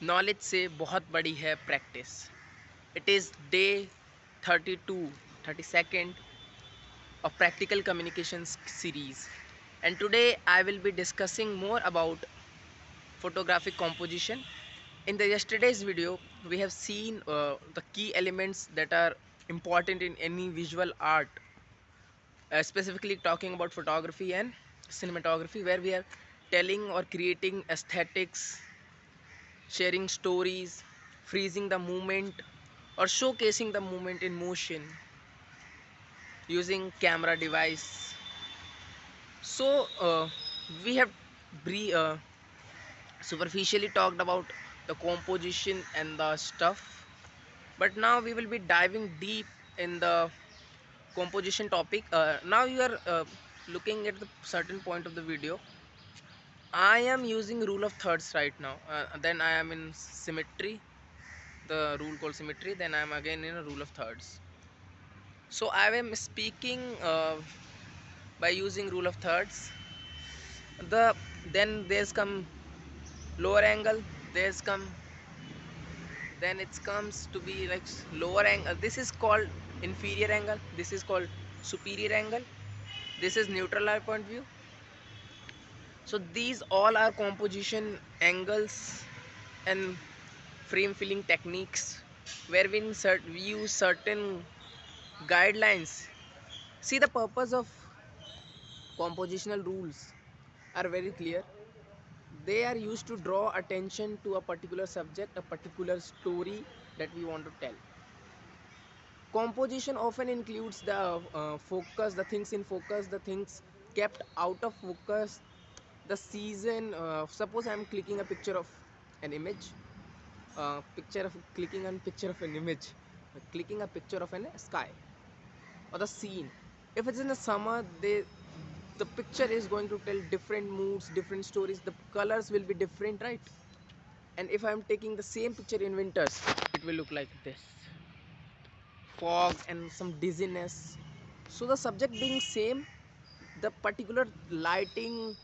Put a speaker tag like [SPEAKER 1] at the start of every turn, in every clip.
[SPEAKER 1] Knowledge से बहुत बड़ी है practice. It is day 32, 32nd of practical communications series, and today I will be discussing more about photographic composition. In the yesterday's video, we have seen the key elements that are important in any visual art, specifically talking about photography and cinematography, where we are telling or creating aesthetics, sharing stories, freezing the moment, or showcasing the moment in motion using camera device. So we have superficially talked about the composition and the stuff, but now we will be diving deep in the composition topic. Now you are looking at the certain point of the video. I am using rule of thirds right now. Then I am in symmetry, the rule called symmetry. Then I am again in a rule of thirds. So I am speaking by using rule of thirds. The then there's come lower angle. There's come then it comes to be like lower angle. This is called inferior angle. This is called superior angle. This is neutral eye point view. So these all are composition angles and frame filling techniques where we use certain guidelines. See, the purpose of compositional rules are very clear. They are used to draw attention to a particular subject, a particular story that we want to tell. Composition often includes the focus, the things in focus, the things kept out of focus, the season. Suppose I am clicking a picture of an image, clicking of an image, clicking a picture of an sky or the scene. If it's in the summer, the picture is going to tell different moods, different stories. The colors will be different, right? And if I am taking the same picture in winters, it will look like this: fog and some dizziness. So the subject being same, the particular lighting,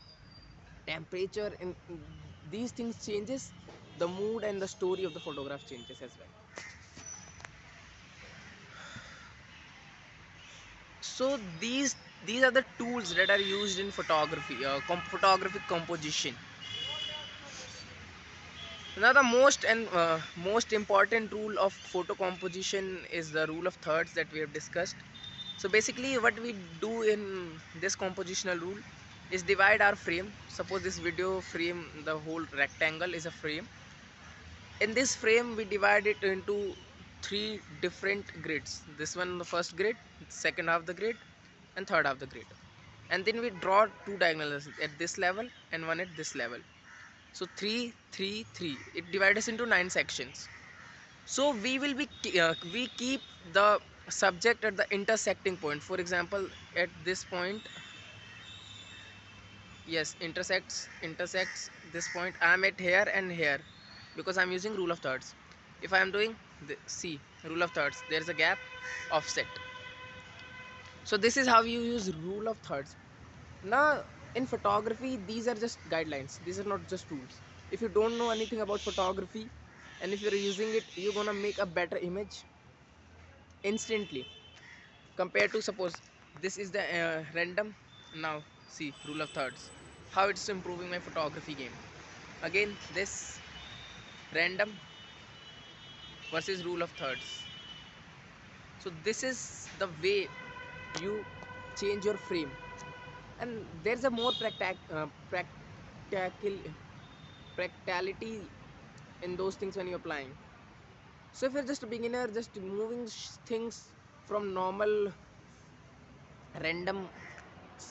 [SPEAKER 1] temperature, and these things changes, the mood and the story of the photograph changes as well. So these are the tools that are used in photography, photographic composition. Now the most important rule of photo composition is the rule of thirds that we have discussed. So basically what we do in this compositional rule is divide our frame. Suppose this video frame, the whole rectangle is a frame. In this frame we divide it into three different grids. This one, the first grid, second half the grid, and third half the grid. And then we draw two diagonals at this level and one at this level. So 3 3 3, it divides us into 9 sections. So we keep the subject at the intersecting point. For example, at this point, yes, intersects this point. I am at here and here because I'm using rule of thirds. If I am doing see, rule of thirds, there's a gap, offset. So this is how you use rule of thirds. Now in photography, these are just guidelines, these are not just rules. If you don't know anything about photography and if you're using it, you're gonna make a better image instantly compared to, suppose this is the random. Now see, rule of thirds, how it's improving my photography game. Again, this random versus rule of thirds. So this is the way you change your frame. And there's a more practical practicality in those things when you're applying. So if you're just a beginner, just moving things from normal random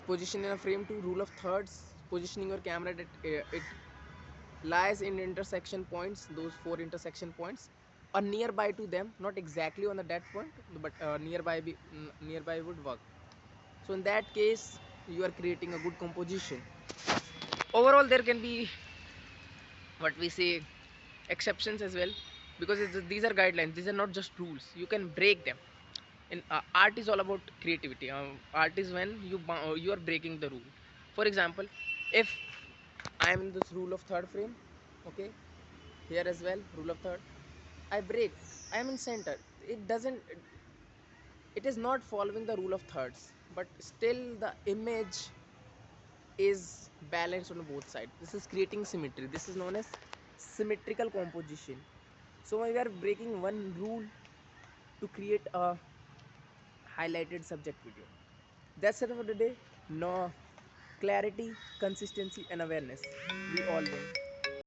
[SPEAKER 1] position in a frame to rule of thirds, positioning your camera that it lies in intersection points, those four intersection points, or nearby to them, not exactly on the dead point, but nearby would work. So in that case, you are creating a good composition. Overall, there can be, what we say, exceptions as well, because these are guidelines, these are not just rules. You can break them. In art is all about creativity. Art is when you are breaking the rule. For example, if I am in this rule of third frame, okay, here as well, rule of third. I break, I am in center. It doesn't, it is not following the rule of thirds, but still the image is balanced on both sides. This is creating symmetry. This is known as symmetrical composition. So we are breaking one rule to create a highlighted subject video. That's it for today. No clarity, consistency, and awareness. We all win.